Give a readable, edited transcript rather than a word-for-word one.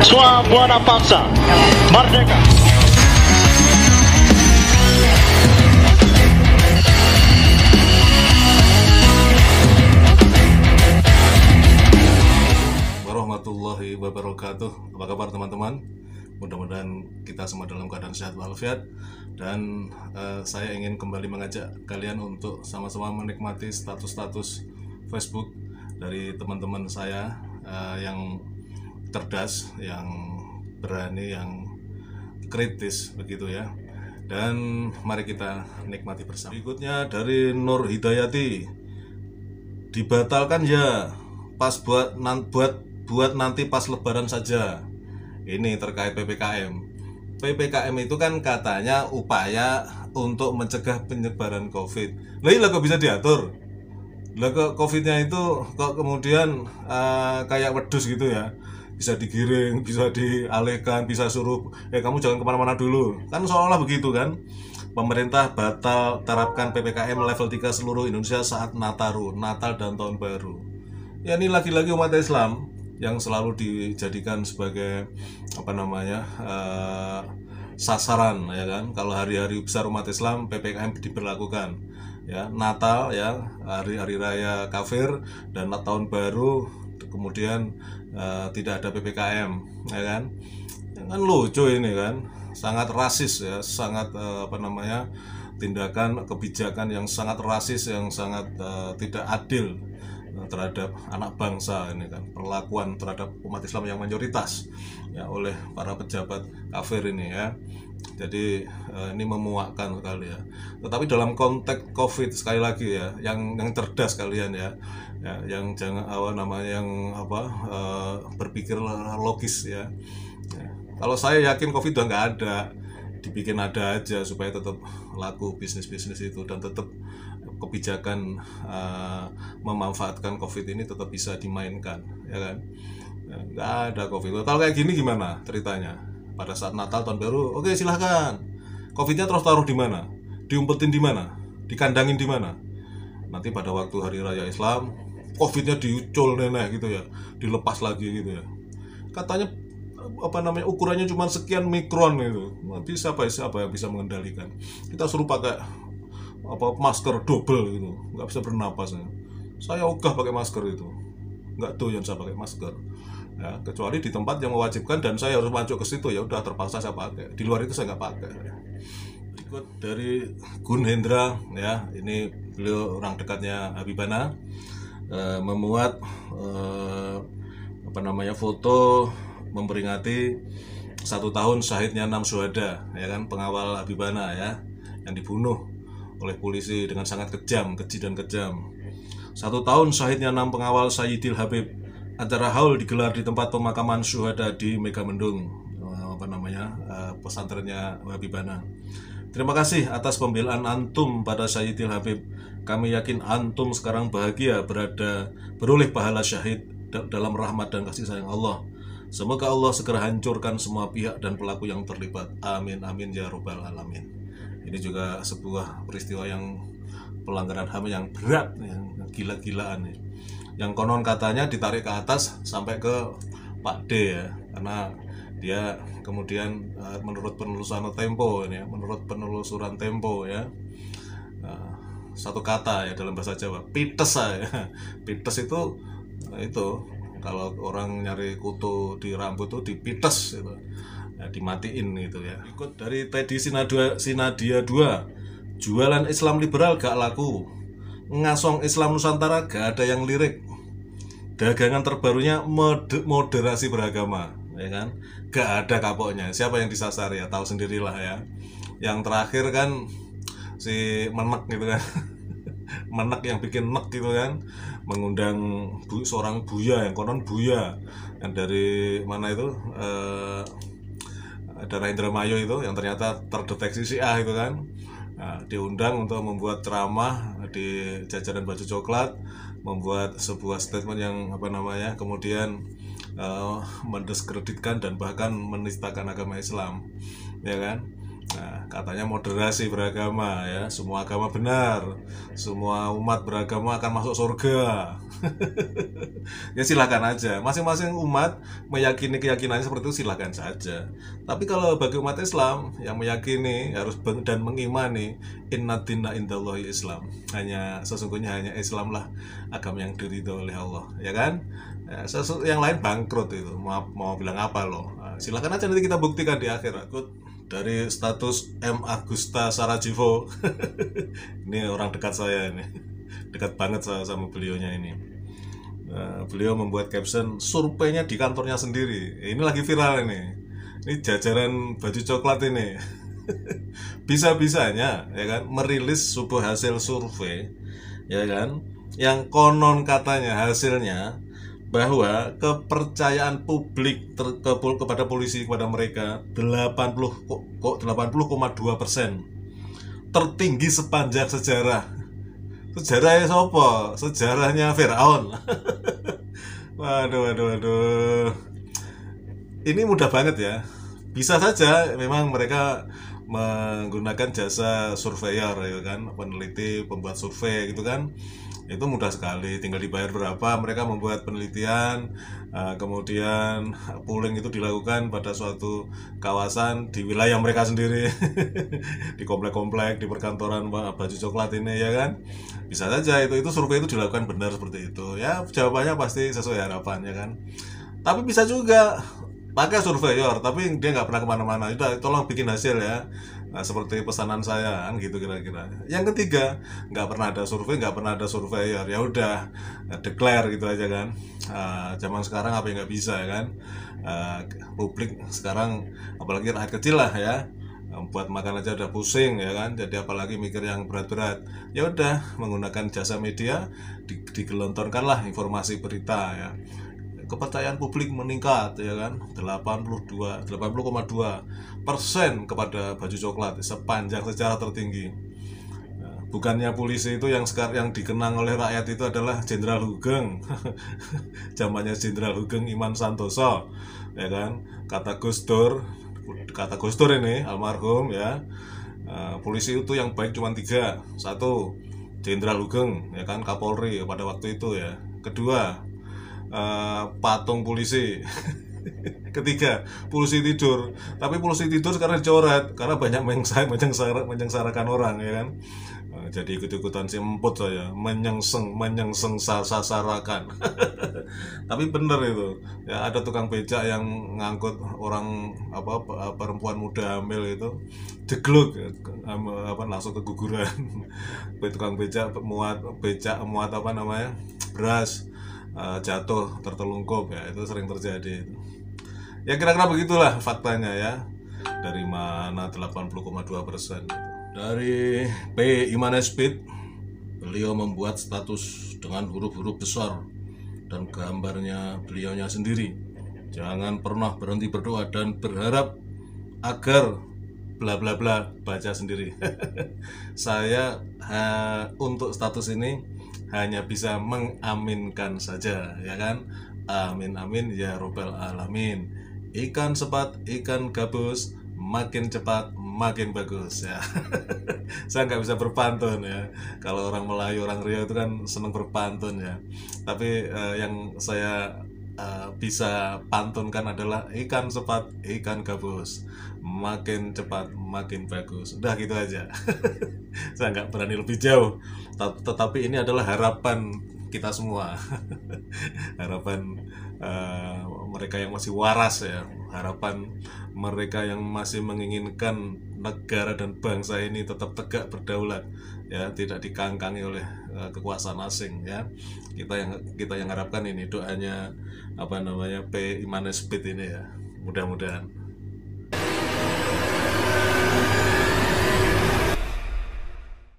Buana Paksa, Merdeka. Warahmatullahi wabarakatuh. Apa kabar teman-teman? Mudah-mudahan kita semua dalam keadaan sehat walafiat. Dan saya ingin kembali mengajak kalian untuk sama-sama menikmati status-status Facebook dari teman-teman saya yang cerdas, yang berani, yang kritis begitu ya. Dan mari kita nikmati bersama. Berikutnya dari Nur Hidayati, dibatalkan ya, pas buat nanti pas lebaran saja. Ini terkait PPKM. PPKM itu kan katanya upaya untuk mencegah penyebaran COVID. Lah kok bisa diatur? Lah kok COVID-nya itu kok kemudian kayak wedus gitu ya, bisa digiring, bisa dialihkan, bisa suruh kamu jangan kemana-mana dulu, kan seolah-olah begitu kan. Pemerintah batal terapkan PPKM level 3 seluruh Indonesia saat Natal dan Tahun Baru. Ya ini lagi-lagi umat Islam yang selalu dijadikan sebagai sasaran ya kan. Kalau hari-hari besar umat Islam PPKM diberlakukan. Ya, Natal ya, hari raya kafir, dan Tahun Baru kemudian tidak ada PPKM ya kan. Kan lucu ini kan, sangat rasis ya, sangat tindakan kebijakan yang sangat rasis, yang sangat tidak adil terhadap anak bangsa ini kan, perlakuan terhadap umat Islam yang mayoritas ya oleh para pejabat kafir ini ya. Jadi ini memuakkan sekali ya. Tetapi dalam konteks COVID sekali lagi ya, yang cerdas kalian ya, yang jangan berpikir logis ya. Kalau saya yakin COVID udah nggak ada, dibikin ada aja supaya tetap laku bisnis itu, dan tetap kebijakan memanfaatkan COVID ini tetap bisa dimainkan ya kan. Nggak ada COVID. Kalau kayak gini gimana ceritanya? Pada saat Natal Tahun Baru, oke silahkan. COVID-nya terus taruh di mana? Diumpetin di mana? Dikandangin di mana? Nanti pada waktu Hari Raya Islam, COVID-nya diucul nenek gitu ya, dilepas lagi gitu ya. Katanya ukurannya cuma sekian mikron itu. Bisa apa yang bisa mengendalikan? Kita suruh pakai masker double gitu, nggak bisa bernapas. Saya ogah pakai masker itu, nggak doyan saya pakai masker. Ya, kecuali di tempat yang mewajibkan dan saya harus masuk ke situ, ya udah terpaksa saya pakai. Di luar itu saya nggak pakai. Berikut dari Gun Hendra ya, ini beliau orang dekatnya Habibana, memuat foto memperingati 1 tahun syahidnya 6 syuhada ya kan, pengawal Habibana ya, yang dibunuh oleh polisi dengan sangat keji dan kejam. 1 tahun syahidnya 6 pengawal Sayyidil Habib. Acara haul digelar di tempat pemakaman syuhada di Megamendung, pesantrennya Habibana. Terima kasih atas pembelaan antum pada Sayyidil Habib. Kami yakin antum sekarang bahagia beroleh pahala syahid dalam rahmat dan kasih sayang Allah. Semoga Allah segera hancurkan semua pihak dan pelaku yang terlibat. Amin amin ya robbal alamin. Ini juga sebuah peristiwa yang pelanggaran HAM yang berat, yang gila-gilaan ya. Yang konon katanya ditarik ke atas sampai ke Pak D ya, karena dia kemudian menurut penelusuran Tempo ya, satu kata ya dalam bahasa Jawa, pites ya. Pites itu kalau orang nyari kutu di rambut tuh dipites gitu. Ya, dimatiin gitu ya. Ikut dari Teddy Sinadia 2, jualan Islam liberal gak laku, ngasong Islam Nusantara gak ada yang lirik. Dagangan terbarunya moderasi beragama ya kan, gak ada kapoknya. Siapa yang disasar ya, tahu sendirilah ya. Yang terakhir kan si Menek gitu kan. Menek yang bikin nek gitu kan, mengundang seorang buya yang konon buya yang dari mana itu, daerah Indramayu itu, yang ternyata terdeteksi Syiah itu kan. Nah, diundang untuk membuat ceramah di jajaran baju coklat, membuat sebuah statement yang kemudian mendiskreditkan dan bahkan menistakan agama Islam ya kan. Nah, katanya moderasi beragama ya, semua agama benar, semua umat beragama akan masuk surga. Ya silakan aja, masing-masing umat meyakini keyakinannya seperti itu, silakan saja. Tapi kalau bagi umat Islam yang meyakini harus dan mengimani inna dina indallahi Islam, sesungguhnya hanya Islam lah agama yang diridhoi oleh Allah, ya kan? Ya, yang lain bangkrut itu, mau bilang apa loh. Nah, silakan aja, nanti kita buktikan di akhirat. Dari status M. Agusta Sarajevo ini orang dekat saya ini, dekat banget sama beliaunya ini. Beliau membuat caption surveinya di kantornya sendiri. Ini lagi viral ini jajaran baju coklat ini. Bisa-bisanya ya kan merilis sebuah hasil survei, ya kan, yang konon katanya hasilnya bahwa kepercayaan publik kepada polisi, kepada mereka 80,2%, tertinggi sepanjang sejarah. Sejarahnya sopo? Sejarahnya Firaun. Waduh. Ini mudah banget ya. Bisa saja memang mereka menggunakan jasa surveyor, ya kan, peneliti, pembuat survei gitu kan. Itu mudah sekali, tinggal dibayar berapa, mereka membuat penelitian, kemudian pooling itu dilakukan pada suatu kawasan di wilayah mereka sendiri, di komplek-komplek, di perkantoran baju coklat ini, ya kan. Bisa saja itu survei itu dilakukan benar seperti itu, ya jawabannya pasti sesuai harapan, ya kan. Tapi bisa juga pakai surveyor tapi dia nggak pernah kemana-mana, udah tolong bikin hasil ya. Nah, seperti pesanan saya kan gitu kira-kira. Yang ketiga, nggak pernah ada survei, nggak pernah ada surveyor, ya udah declare gitu aja kan. Zaman sekarang apa yang nggak bisa, ya kan. Publik sekarang apalagi rakyat kecil lah ya, buat makan aja udah pusing, ya kan. Jadi apalagi mikir yang berat-berat, ya udah menggunakan jasa media, digelontorkanlah informasi berita ya. Kepercayaan publik meningkat, ya kan, 80,2% kepada baju coklat sepanjang sejarah tertinggi. Bukannya polisi itu yang dikenang oleh rakyat itu adalah Jenderal Hugeng, zamannya Jenderal Hugeng Iman Santoso, ya kan. Kata Gus Dur ini almarhum ya, polisi itu yang baik cuma 3. 1, Jenderal Hugeng, ya kan, Kapolri pada waktu itu ya. Kedua, patung polisi. Ketiga, polisi tidur. Tapi polisi tidur sekarang dicoret karena banyak menyengsarakan orang, ya kan. Jadi ikut-ikutan si emput saya, sasarakan. Tapi bener itu ya, ada tukang becak yang ngangkut orang perempuan muda hamil itu, jegluk langsung keguguran. Tukang becak muat beras, jatuh tertelungkup ya, itu sering terjadi. Ya kira-kira begitulah faktanya ya. Dari mana 80,2%? Dari P. Imanespit, beliau membuat status dengan huruf-huruf besar dan gambarnya beliaunya sendiri. Jangan pernah berhenti berdoa dan berharap agar bla bla bla, baca sendiri. Saya untuk status ini hanya bisa mengaminkan saja, ya kan. Amin amin ya robbal alamin. Ikan sepat, ikan gabus, makin cepat makin bagus ya. Saya nggak bisa berpantun ya. Kalau orang Melayu, orang Riau itu kan senang berpantun ya. Tapi yang saya bisa pantunkan adalah ikan sepat, ikan gabus, makin cepat makin bagus. Udah gitu aja. Saya nggak berani lebih jauh. Tetapi ini adalah harapan kita semua. Harapan mereka yang masih waras ya, harapan mereka yang masih menginginkan negara dan bangsa ini tetap tegak berdaulat ya, tidak dikangkangi oleh kekuasaan asing ya. Kita yang harapkan ini doanya P. Imanespit ini ya, mudah-mudahan